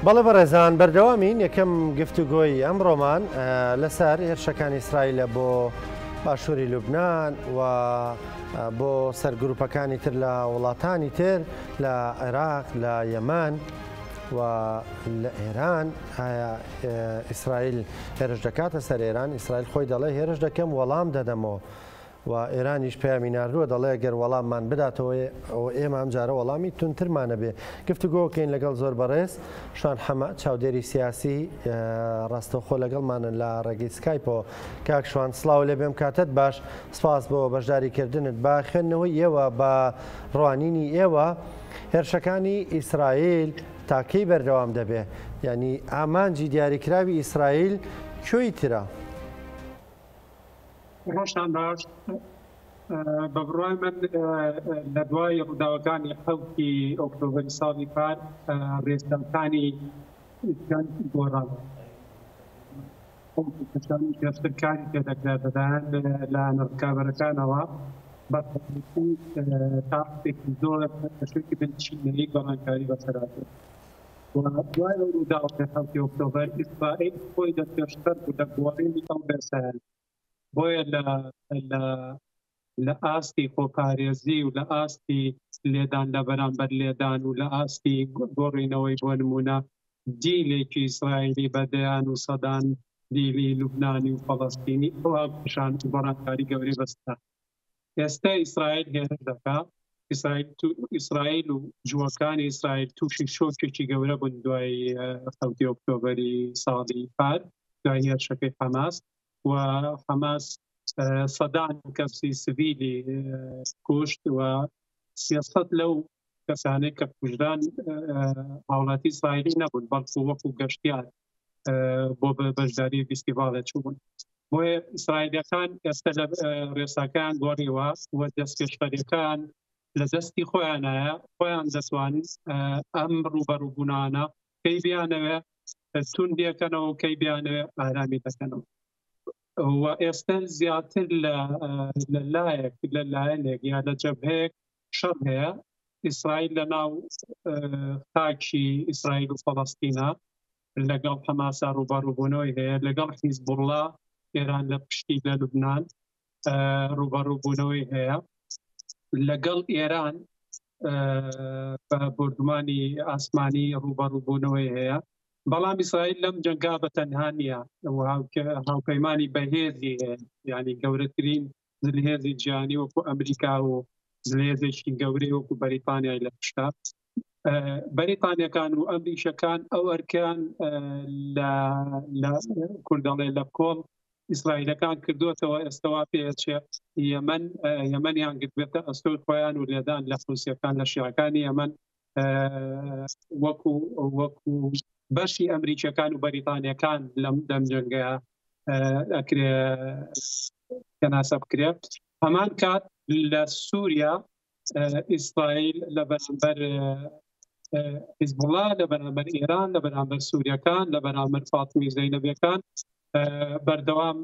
بەڵێ بەڕێزان بەردەوامین یەکەم گفتوگۆی ئەمڕۆمان لەسەر هێرشەکانی ئیسرائیلە بۆ باشووری لوبنان و بۆ سەرگروپەکانی تر لە وڵاتانی تر لە عێراق لە یەمان و لە ئێران. ئیسرائیل هێرش دەکاتە سەر ئێران. ئیسرائیل خۆی دەڵێ هێرش دەکەم وەڵام دەدەمەوە و ئێرانیش پەیامی ناردووە دەڵێ گەر وەڵاممان بداتەوە ئێمە ئەم جارە وەڵامی تونترمانە بێ. گفتوگۆکەین لەگەڵ زۆر بەڕێز شوان حەمەد چاودێری سیاسی ڕاستەوخۆ لەگەڵمانە لە ڕێگەی سکایپەوە. کاک شوان سڵاو لێ بێم کاتت باش، سپاس بۆ بەشداریکردنت. با خوێندنەوەی ئێوە بە ڕوانینی ئێوە هێرشەکانی ئیسرائیل تاکەی بەردەوام دەبێ، یعنی ئامانجی دیاریکراوی ئیسرائیل کوێی ترە؟ ڕۆژتان باش. بە بڕوای من لە دوای ڕووداوەکانی حەوتی ئۆکتۆبەری ساڵی پار ڕێزدەمەکانی گۆڕان کاری تێدەکرا دەدان لە نەڕکابەرەکانەوە بە تاقێکی زۆر شوێکی بنچینەی گۆڕانکاری بەسەراتێت. دوای ڕووداوەکە حەوتی ئۆکتۆبەر ئیسرائیل خۆی دەپێشتر بوو لە گۆڕینی ئەو بەرسەیان. بۆیە لە ئاستی خۆپارێزی و لە ئاستی لێدان لە بەرامبەر لێدان و لە ئاستی گۆڕینەوەی بۆ نمونە دیلێکی ئیسرائیلی بەدەیان و سەدان دیلی لوبنانی و فەڵەستینی ئەوە پیشان گۆڕانکاری گەورەی بەستا. ئێستا ئیسرائیل هێرش دەکات. ئیسرائیل و جووەکانی ئیسرائیل تووشی شۆکێکی گەورە بوون دوای حەوتی ئۆکتۆبەری ساڵی پار، دوای هێرشەکەی حەماس و حەماس سەدان کەسی سڤیلی کوشت و 300 لەو کەسانەی کە کوژران هاوڵاتی ئیسرائیلی نەبوون، بەڵکو وەکو گەشتیار بۆ بەشداری فیستیڤالێ چوون. بۆیە ئیسرائیلیەکان ئێستا لە ڕێساکان گۆڕیوە و دەستپێشخەریەکان لە دەستی خۆیانایە، خۆیان دەتوانن ئەم ڕوبەڕووبوونانە کەی بیانەوێ توندێکەنەوە و کەی بیانەوێ ئارامی دەکەنەوە. و ئێستا زیاتر لە لایەنێک یا لە جەبهەیەک شەڕ هەیە. ئیسرائیل لە ناو خاکی ئیسرائیل و فەڵەستینە لەگەڵ حەماسا ڕوبەڕووبوونەوەی هەیە، لەگەڵ حیزبوڵڵا ئێران لە پشتی لە لوبنان ڕوبەڕووبوونەوەی هەیە، لەگەڵ ئێران بە بردومانی ئاسمانی ڕوبەڕووبوونەوەی هەیە. بەڵام ئیسرائیل لەم جەنگا بە تەنها نییە، هاوپەیمانی بەهێزی هەیە، یعنی گەورەترین زلهێزی جیهانی وەکو ئەمریکا و زلهێزێکی گەورەی وەکو بەریتانیای لە پشتا. بەریتانیەکان و ئەمریکیەکان ئەو ئەرکیان لە کوردەڵێ لە کۆڵ ئیسرائیلەکان کردوێتەوە. ئێستاوا پێچێ یەمەنیان گرتبێتە ئەستۆی خۆیان و لێدان لە حوسیەکان لە شیعەکانی یەمەن وەکو بەشی ئەمریکیەکان و بەریتانیەکان لەم جەنگەیە ئەکرێ کەناسە بکرێت. هەمان کات لە سووریا ئیسرائیل لە بەرامبەر حیزبوڵڵا، لە بەرامبەر ئێران، لە بەرامبەر سووریەکان، لە بەرامبەر فاتمی زەینەبیەکان بەردەوام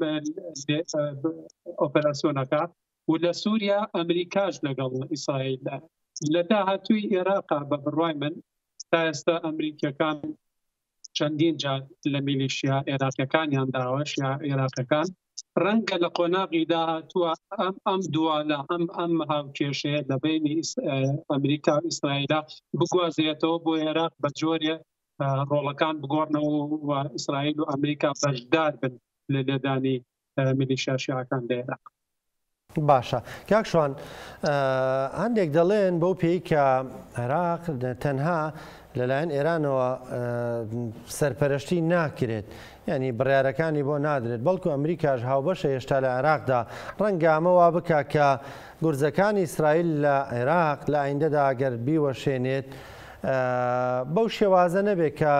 ئۆپەراسیۆنەکە. و لە سووریا ئەمریکاش لەگەڵ ئیسرائیل لە داهاتووی عێراقا بە بڕوای من تا ئێستا ئەمریکیەکان چەندین جار لە میلیشیا عێراقیەکانیان داوەش یا عێراقەکان ڕەنگە لە قۆناغی داهاتووە ئەم دووالە ئەم هاوکێشەیە لە بینی ئەمریکا و ئیسرائیلە بگوازێتەوە بۆ عێراق بە جۆرێ ڕۆڵەکان بگۆڕنەوە و ئیسرائیل و ئەمریکا بەشدار بن لە لێدانی میلیشیا شیعەکان لە عێراق. باشە کاک شوان، هەندێک دەڵێن بەو پێی کە عێراق تەنها لەلایەن ئێرانەوە سەرپەرشتی ناکرێت، یعنی بڕیارەکانی بۆ نادرێت، بەڵکو ئەمریکاش هاوبەشە هێشتا لە عێراقدا. ڕەنگە ئەمەوا بکە کە گورجەکانی ئیسرائیل لە عێراق لە ئایندەدا ئەگەر بیوەشێنێت بەو شێوازە نەبێت کە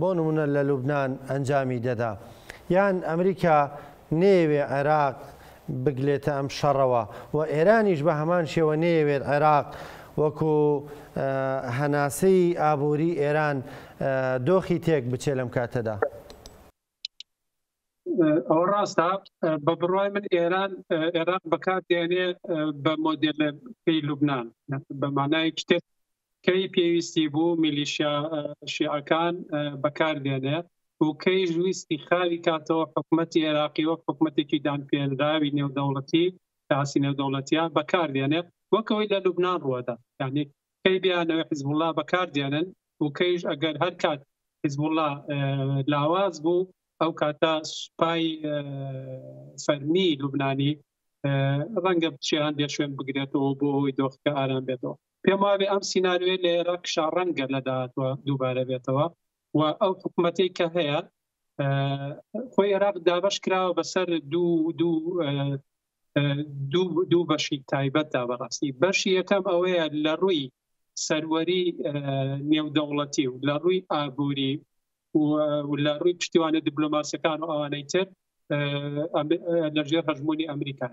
بۆ نمونە لە لوبنان ئەنجامی دەدا، یان ئەمریکا نێوێ عێراق بگلێتە ئەم شەڕەوە و ئێرانیش بە هەمان شێوە نەیەوێت عێراق وەکو هەناسەی ئابووری ئێران دۆخی تێک بچێ لەم کاتەدا. ئەوە ڕاستە. بە بڕوای من عێراق بەکات دێنێ بە مۆدێلەکەی لوبنان، بە مانای شتێک کەی پێویستی بوو میلیشیا شیعەکان بەکاردێنێت و کەیش ویستی خاوی کاتەوە حکوومەتی عێراقی وەک حکوومەتێکی دانپێنراوی نێودەوڵەتی تاسی نێودەوڵەتیان بەکاردێنێت وەکەوەی لە لوبنان ڕوەدا، یعنی کەی بیانەوە حیزب الله بەکاردێنن و کەیش ئەگەر هەر کات حیزب الله لاواز بوو ئەو کاتە سوپای فەرمی لوبنانی ڕەنگە بچیان دێ شوێن بگرێتەوە بۆ ئەوی دۆخەکە ئارام بێتەوە. پێم وابێ ئەم سیناریۆی لە عێراق شاڕەنگە لە داهاتوە دووبارە بێتەوە و ئەو حکوومەتەی کە هەیە خۆی عێراق دابەش کراوە بەسەر دوو بەشی تایبەتدا بەڕاستی. بەشی یەکەم ئەوەیە لە ڕووی سەروەری نێودەوڵەتی و لە ڕووی ئابووری و لە ڕووی پشتیوانە دیپلۆماسیەکان و ئەوانەی تر لەژێر هەژمونی ئەمریکا،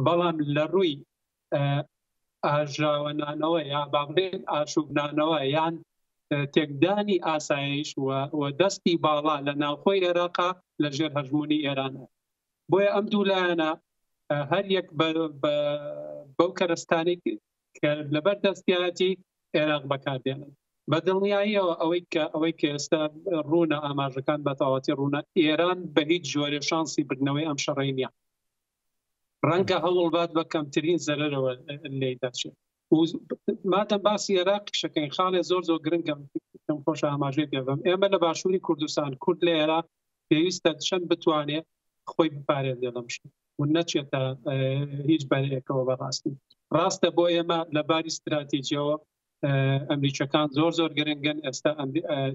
بەڵام لە ڕووی ئاژاوەنانەوە یا باڵێن ئاشوبنانەوە یان تێکدانی ئاسایش و دەستی باڵا لە ناوخۆی عێراقا لەژێر هەژمونی ئێرانە. بۆیە ئەم دوو لایەنە هەر یەک بەو کەرەستانەی کە لەبەر دەستیاتی عێراق بەکاردێنن. بە دڵنیاییەوە ئەوەی کە ئێستا ڕوونە ئاماژەکان بە تەواوەتی ڕوونە، ئێران بە هیچ جۆرێ شانسی بردنەوەی ئەم شەڕەی نییە. ڕەنگە هەوڵبات بە کەمترین زەرەرەوە لێی دەچێت. مادەم باسی عێراق شەکەین خاڵێ زۆر گرنگە خۆش ئاماژەی پێبم. ئێمە لە باشووری کوردستان کورد لە عێراق پێویستە چەند بتوانێت خۆی بپارێزێ لەم شت و نەچێتە هیچ بەرەیەکەوە بەڕاستی. ڕاستە بۆ ئێمە لەباری استراتیجیەوە ئەمریکەکان زۆر گرنگن. ئێستا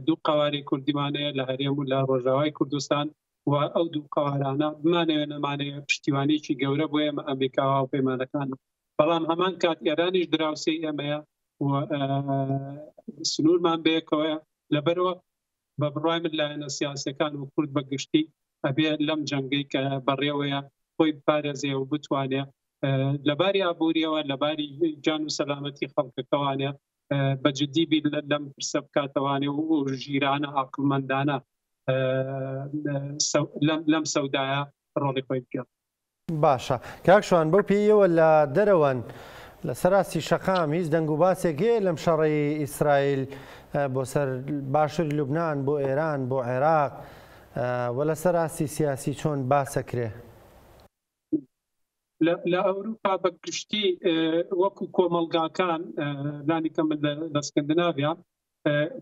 دوو قواری کوردیمانەیە لە هەرێم و لە ڕۆژاوای کوردستان و ئەو دوو قوارانە بمانەوێت نەمانەیە پشتیوانێکی گەورە بۆ ئێمە ئەمریکاوە و پەیمانەکان. بەڵام هەمان کات ئێرانیش دراوسەی ئێمەیە و سنوورمان بەیەکەوەیە. لەبەرەوە بە بڕای من لایەنە سیاسەکان و کورد بەگشتی ئەبێ لەم جەنگەی کە بەڕێوەیە خۆی بپارێزێ و بتوانێت لەباری ئابووریەوە لەباری جان و سەلامەتی خەڵکەکەوانێ بەجددی بی لەم پرسە بکاتەوانێ و ژیرانە عاقڵمەندانە لەم سەودایە ڕۆڵی خۆی بکات. باشە کاکشوان بۆ پێیەوە لە دەرەوەن لە سەراستی شەقام هیچ دەنگ و باسێکێ لەم شەڕی ئیسرائیل بۆ سەر باشووری لوبنان بۆ ئێران بۆ عێراق و لە سەراستی سیاسی چۆن باسەکرێ؟ لە ئەوروپا بەگشتی وەکو کۆمەلگاکان لانیکە من لە سکەندناڤیا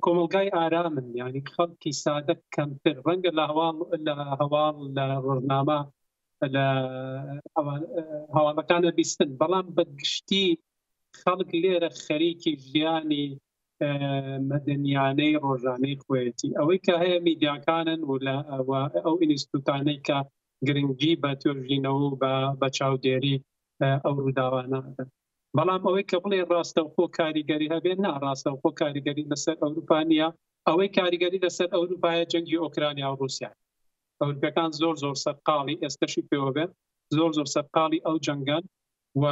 کۆمەلگای ئارامن، یعنی خەڵکی سادە کەمتر ڕەنگە لە هەواڵ لە ڕۆژنامە لە هەواڵەکانە بیستن، بەڵام بەگشتی خەڵک لێرە خەریکی ژیانی مەدەنیانەی ڕۆژانەی خۆیەتی ئەوەی کە هەیە میدیاکانن و ئەو ئینستیتوتانەی کە گرنگی بە توێژینەوە و بە چاودێری ئەو ڕووداوانە. بەڵام ئەوەی کە بڵێ ڕاستەوخۆ کاریگەری هەبێت ڕاستەوخۆ کاریگەری لەسەر ئەوروپا نیە. ئەوەی کاریگەری لەسەر ئەوروپایە جەنگی ئۆکرانیا و رووسیا. ئەوروپیەکان زۆر سەرقاڵی ئێستاشی پێوە بێت زۆر سەرقاڵی ئەو جەنگان و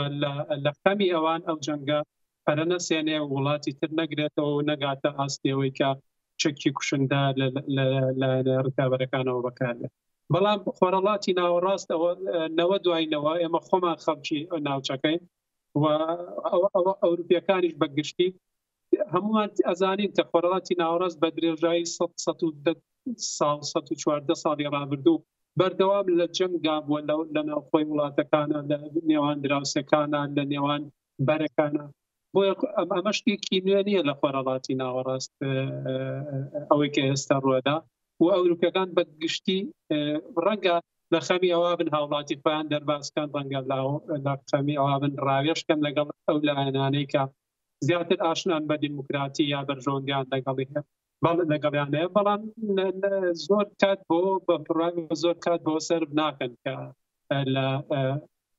لە خەمی ئەوان ئەو جەنگە پەرە نەسێنێ وڵاتی تر نەگرێتەوە و نەگاتە ئاستێەوەی کە چەکی کوشندا لە ڕکابەرەکانەوە بەکارێت. بەڵام خۆرەڵاتی ناوەڕاست نەوە دوایینەوە ئێمە خۆمان خەڵکی ناوچەکەین و ئەوروپیەکانیش بەگشتی هەمومان ئەزانین کە خۆرەڵاتی ناوەڕاست بە درێژایی 114 ساڵی ڕابردوو بەردەوام لە جەنگا بووە لە ناوخۆی وڵاتەکانە لە نێوان دراوسەکانە لە نێوان بەرەکانە. بۆیە ئەمە شتێکی نوێ نییە لە خۆرەڵاتی ناوەڕاست ئەوەی کە ئێستا ڕوەدا و ئەوروپیەکان بەگشتی ڕەنگە لە خەمی ئەوە بن هاوڵاتی خۆیان دەرباسکان ڕەنگە لە خەمی ئەوە بن ڕاوێشکەن لەگەڵ ئەو لایەنانەی کە زیاتر ئاشنان بە دیموکراتی یا بەرژۆندیان لەگەڵیانەیە. بەڵام زۆر کات زۆر کات بۆ سەر ناکەن کە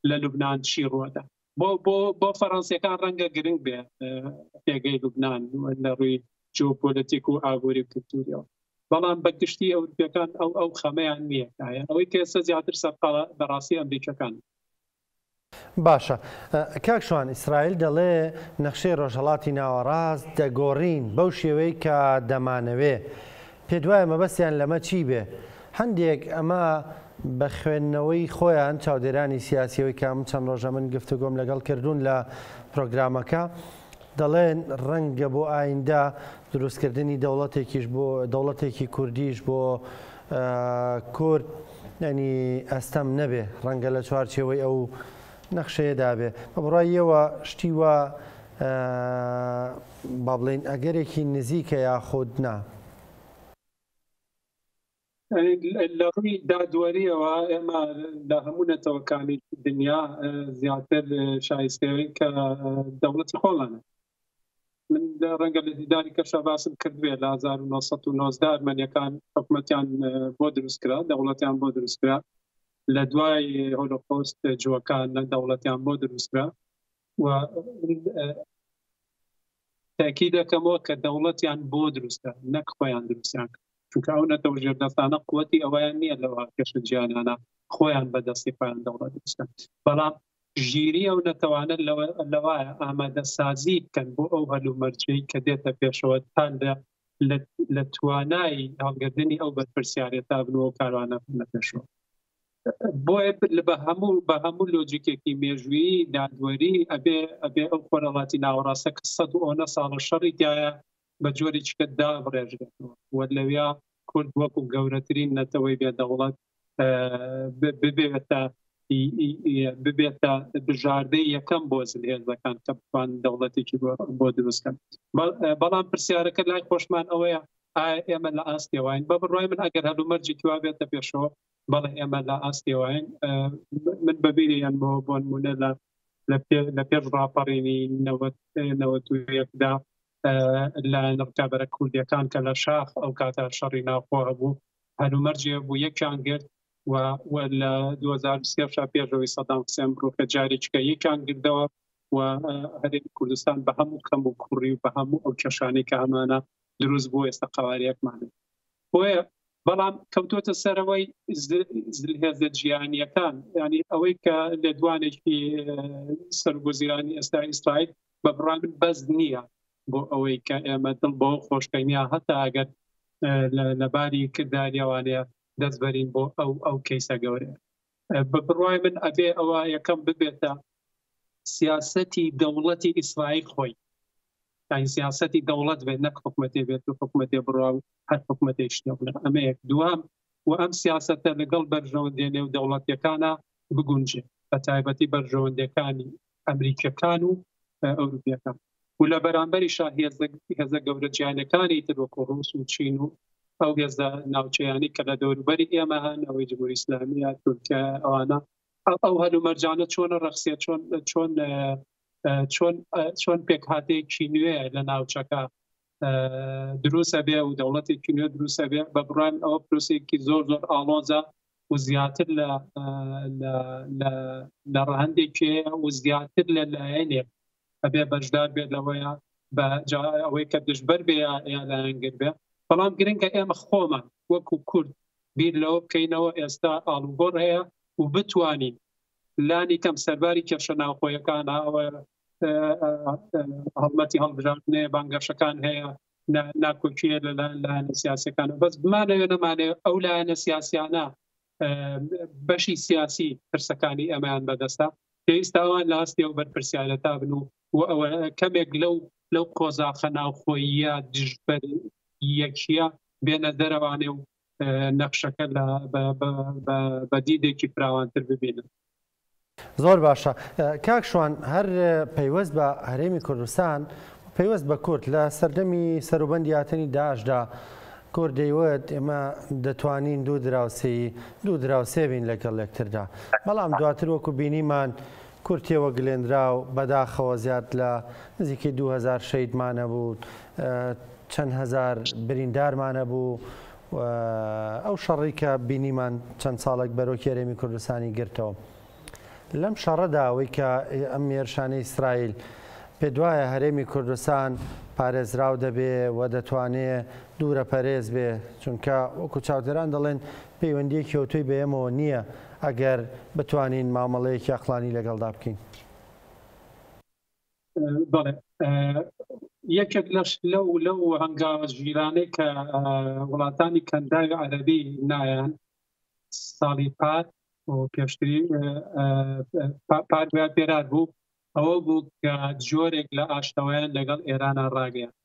لە لوبنان چی ڕوەدا. بۆ فەڕەنسیەکان ڕەنگە گرنگ بێ پێگەی لوبنان لە ڕووی جیۆپۆلیتیک و ئابووری و کلتوریەوە. بەڵام بەگشتی ئەوروپیەکان ئەو خەمەیان نییە ئەوەی کە ئێستا زیاتر سەرقاڵە بەڕاستی ئەمریکەکان. باشە کاکشوان ئیسرائیل دەڵێ نەخشەی ڕۆژهەڵاتی ناوەڕاست دەگۆڕین بەو شێوەی کە دەمانەوێ. پێ دوایە مەبەستیان لەمە چی بێ؟ هەندێک ئەمە بە خوێندنەوەی خۆیان چاودێرانی سیاسیەوەی کام چەند ڕۆژە من گفتوگۆم لەگەڵ کردوون لە پرۆگرامەکە دەڵێن ڕەنگە بۆ ئایندا دروستکردنی دەوڵەتێکیش بۆ دەوڵەتێکی کوردیش بۆ کورد ینی ئەستەم نەبێ ڕەنگە لە چوارچێوەی ئەو نەخشەیەدا بێ بە بڕاییەوە شتی وە با بڵێن ئەگەرێکی نزیکە یاخۆت نا لە ڕووی دادوەریەوە ئێمە لە هەموو نەتەوەکانی دنیا زیاتر شایستەوەی کە دەوڵەتی خۆڵانە من ڕەنگە لە دیداری کەشە باسم کردوێ لە 1990 ئەرمەنیەکان حکومەتیان بۆ دروستکرا دەوڵەتیان بۆ دروستکرا لە دوای هۆلۆکۆست جووەکان دەوڵەتیان بۆ دروستکرا و تاکید دەکەمەوە کە دەوڵەتیان بۆ دروستە نەک خۆیان دروستیان کرد چونکە ئەو نەتەوە ژێردەستانە قووەتی ئەوەیان نییە لەوە کەشە گیانانە خۆیان بەدەستی خۆیان دەوڵەت دروستکەن بەڵام ژیری ئەو نەتەوانە لەوایە ئامادەسازی بکەن بۆ ئەو هەلومەرجەی کە دێتە پێشەوە تا لە توانای هەڵگرتنی ئەو بەرپرسیارەتە بنەوە کاروانە بنە پێشەوە بۆیە بە هەموو لۆجیکێکی مێژوویی دادوەری ئەبێ ئەو خۆرەڵاتی ناوەڕاستە کە 100 ساڵە شەڕی تایە بە جۆرێکیکە دابڕێژێتەوە وە لەویا کورد وەکو گەورەترین نەتەوەی بێدەوڵەت ببێتە بژاردەی یەکەم بۆ زلهێزەکان کە بتوان دەوڵەتێکی بۆ دروستکەن بەڵام پرسیارەکە لای خۆشمان ئەوەیە ئێمە لە ئاستێواین بە بڕای من ئەگەر هەلومەرجی توا بێتە پێشەوە بەڵێ ئێمە لە ئاستێواین من بەبیریان بۆ نمونە لە پێش ڕاپەڕینی 91دا لە ڕکابەرە کوردیەکان کە لە شاخ ئەو کاتە شەڕی ناوخۆ هەبوو هەلومەرجێ بوو یەکیان گرت و لە 2023 پێشەوەی سەدام حوسێن بڕۆکە جارێکیکە یەکیان گردەوە و هەرێمی کوردستان بە هەموو کەم و کوڕی و بە هەموو ئەو کێشانەی کە ئەمانە دروست بوو ئێستا قەواریەکمانێت بۆیە بەڵام کەوتۆتە سەرەوەی زلهێزە جیهانیەکان ینی ئەوەی کە لە دوانێکی سەرگوزیرانی ئێستا ئیسرائیل بە بڕای من بەس نییە بۆ ئەوەی کە ئێمە دڵ بۆ خۆشکەینیا هەتا ئەگەر لەباری کرداریەوانەیە دەستبەرین بۆ ئەو کەیسە گەورەیە بە بڕای من ئەبێ ئەوە یەکەم ببێتە سیاسەتی دەوڵەتی ئیسرائیل خۆی سیاسەتی دەوڵەت بێت نەک حکومەتی بێت و حکومەتی بڕاو هەر حکومەتی شتێ ئەمە یەک دوام و ئەم سیاسەتە لەگەڵ بەرژەوەندێنێ و دەوڵەتیەکانە بگونجێ بە تایبەتی بەرژەوەندەکانی ئەمریکیەکان و ئەوروپیەکان و لە بەرامبەریشا هێزە گەورە جیهانیەکانی تر وەکو ڕووس و چین و ئەو هێزە ناوچەیانی کە لە دەوروبەری ئێمە هەن ئەوەی جمهوری ئیسلامیە تورکیا ئەوانە ئەو هەلومەرجانە چۆنە ڕەخسێ چۆن پێکهاتەیەکی نوێ لە ناوچەکە دروستە بێ و دەوڵەتێکی نوێ دروستە بێ بە بڕای ئەوە پرۆسێکی زۆر ئاڵۆزە و زیاتر لە ڕەهەندێکی و زیاتر لە لایەنێک ئەبێ بەشدار بێت لەوەیە بە ئەوەی کە دژبەر بێ یا لایەنگر بێ بەڵام گرنگە ئێمە خۆمان وەکو کورد بیر لەوە بکەینەوە ئێستا ئاڵوگۆڕ هەیە و بتوانین لانی کەم سەرباری کێشە ناوخۆیەکانە ئەوە هەڵمەتی هەڵبژاردنێ بانگەشەکان هەیە ناکۆکیە لە لایەنە سیاسیەکانە بەس بمانەوێ نەمانێ ئەو لایەنە سیاسیانە بەشی سیاسی پرسەکانی ئەمەیان بەدەستە پێویستە ئەوان لە ئاستی ئەو بەرپرسیارەتا بن و ئەوە کەمێک لەو قۆزاخە ناوخۆییە دژبەر یەکیە بێنە دەرەوانێ و نەخشەکە بە دیدێکی فراوانتر ببینن. زۆر باشە کاک شوان هەر پەیوەست بە هەرێمی کوردستان پەیوەست بە کورد لە سەردەمی سەروبەندی هاتنی داعشدا کورد دەیوت ئێمە دەتوانین دوو دراوسێ بین لەگەڵ یەکتردا بەڵام دواتر وەکو بینیمان کورد تێوە گلێنرا و بەداخەوە زیاد لە نزیکی 2000 شەیدمانە بوو چەند هەزار بریندارمانە بوو ئەو شەڕی کە بینیمان چەند ساڵێک بەرەو هەرێمی کوردستانی گرتەوە لەم شەڕەدا ئەوەی کە ئەم هێرشانەی ئیسرائیل پێ دوایە هەرێمی کوردستان پارێزراو دەبێ و دەتوانێت دوورە پەرێز بێ چونکە وەکو چاودێران دەڵێن پەیوەندیەکی کەوتووی بە ئێمەوە نییە ئەگەر بتوانین مامەڵەیەکی ئەقلانی لەگەڵدا بکەین. بەڵێ یەکێک لەو هەنگاوە ژیرانەی کە وڵاتانی کەنداوی عەرەبی نایان ساڵی پار و پێشتری پار پێرار بوو ئەوە بوو کە جۆرێک لە ئاشتەوایان لەگەڵ ئێرانە ڕاگەیان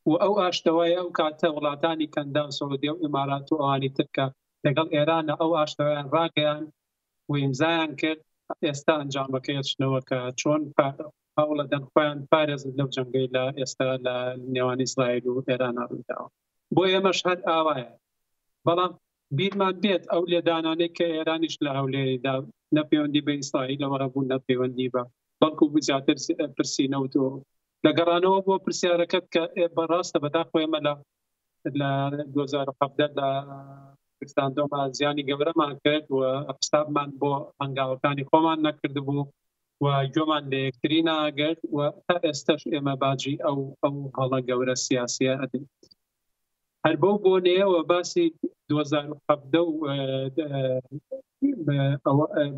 و ئەو ئاشتەوایە ئەو کاتە وڵاتانی کەندا و سعودیە و ئیمارات و ئەوانی ترکە لەگەڵ ئێرانە ئەو ئاشتەوایان ڕاگەیان و ئیمزایان کرد. ئێستا ئەنجامەکەی چنەوە کە چۆن هەوڵە دەن خۆیان پارێزن لەو جەنگەی لە ئێستا لە نێوان ئیسرائیل و ئێرانە ڕووداوە. بۆ ئێمەش هەر ئاوایە، بەڵام بیرمان بێت ئەو لێدانانەی کە ئێرانیش لە هەولێریدا نەپەیوەندی بە ئیسرائیلەوە ڕەبوو نەپەیوەندی بە بەڵکو زیاتر پرسیینەوتەوە لە گەڕانەوە بۆ پرسیارەکەت کە بەڕاستە بەداخۆ ئێمە لە 2017 لە کوردستانەوە زیانی گەورەمان کرد و حسابمان بۆ هەنگاوەکانی خۆمان نەکردبوو و گوێمان لە یەکتری ناگرت و تا ئێستاش ئێمە باجی ئەو هەڵە گەورە سیاسیە ئەدەین. هەر بەو بۆنەیەوە باسی 2017 و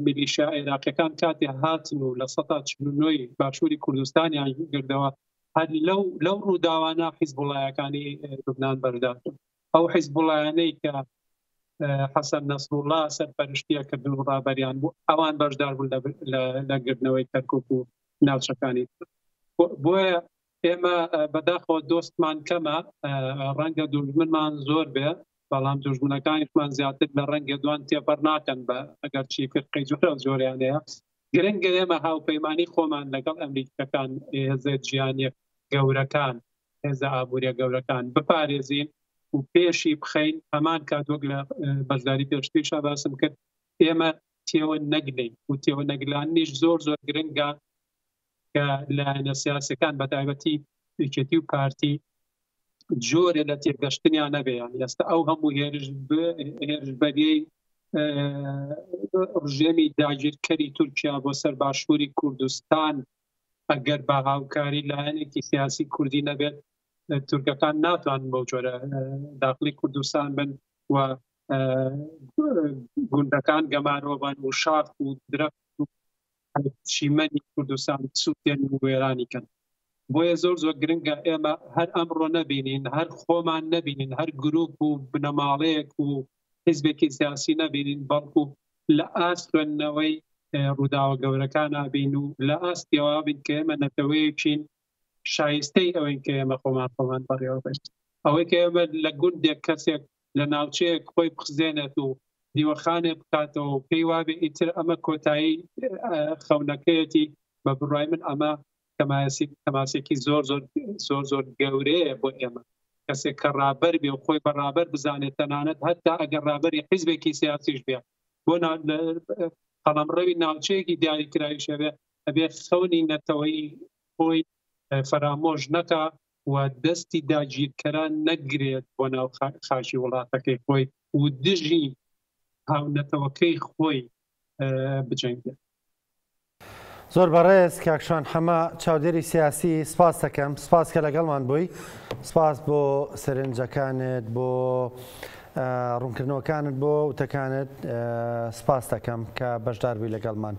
میلیشیا عێراقیەکان کاتی هاتن و لە 1949 باشووری کوردستانیان گردەوە هەر لەو ڕووداوانە حیزبوڵایەکانی لوبنان بەرداشتن. ئەو حیزبوڵایانەی کە حەسەن نەسروڵڵا سەرپەرشتیە کردن و ڕابەریان بوو ئەوان بەشدار بوون لە گرتنەوەی کەرکووک و ناوچەکانی. بۆیە ئێمە بەداخەوە دۆستمان کەمە، ڕەنگە دوژمنمان زۆر بێ، بەڵام دوژمنەکانیشمان زیاتر لە ڕەنگە دوان تێپەڕ ناکەن بە ئەگەر چی فرقەی زۆریانەیە. گرنگە ئێمە هاوپەیمانی خۆمان لەگەڵ ئەمریکەکان، هێزە جیهانیە گەورەکان، هێزە ئابوووریە گەورەکان بپارێزین و پێشی بخەین. هەمان کاتوەک لە بەشداری پێشتریشا باسم کرد ئێمە تێوە نەگلین و تێوە نەگلانیش زۆر گرنگە کە لایەنە سیاسەکان بەتایبەتی یەکێتی و پارتی جۆرە لە تێگەشتنیان نەبێیان. ئێستا ئەو هەموو هێرشبەریەی ڕژێمی داگیرکەری تورکیا بۆ سەر باشووری کوردستان ئەگەر بە هاوکاری لایەنێکی سیاسی کوردی نەبێت تورکەکان ناتوانن بەو جۆرە داخلی کوردستان بن و گوندەکان گەمارەوە بن و شاخ و درەخت و چیمەنی کوردستان سووتێن و وێرانیکەن. بۆیە زۆر گرنگە ئێمە هەر ئەمڕۆ نەبینین، هەر خۆمان نەبینین، هەر گروپ و بنەماڵەیەک و حیزبێکی سیاسی نەبینین، بەڵکو لە ئاستێنەوەی ڕووداوە گەورەکان نابین و لە ئاستیەوە بین کە ئێمە نەتەوەیەکین شایستەی ئەوەی کە ئێمە خۆمان بەڕێوە بێت. ئەوەی کە ئێمە لە گوندێک کەسێک لە ناوچەیەک خۆی بخزێنێت و دیوەخانێ بکاتەوە و پێی وابێ ئیتر ئەمە کۆتایی خەونەکەیەتی بە بڕای من ئەمە تەماسێکی زۆر گەورەیە بۆ ئێمە. کەسێک کە ڕابەر بێ و خۆی بەڕابەر بزانێت، تەنانەت هەتا ئەگەر ڕابەری حیزبێکی سیاسیش بێ بۆ قەڵەمڕەوی ناوچەیەکی دیاریکراوی شەوێ ئەبێ خەونی نەتەوەی خۆی فەرامۆژ نەکا و دەستی داگیرکەران نەگرێت بۆ ناو خاشی وڵاتەکەی خۆی و دژی هاونەتەوەکەی خۆی بجەنگێت. زۆر بەڕێز کاکشان حەمە چاودێری سیاسی، سپاس دەکەم. سپاس کە لەگەڵمان بووی، سپاس بۆ سەرنجەکانت، بۆ ڕوونکردنەوەکانت، بۆ وتەکانت سپاس دەکەم کە بەشدار بووی لەگەڵمان.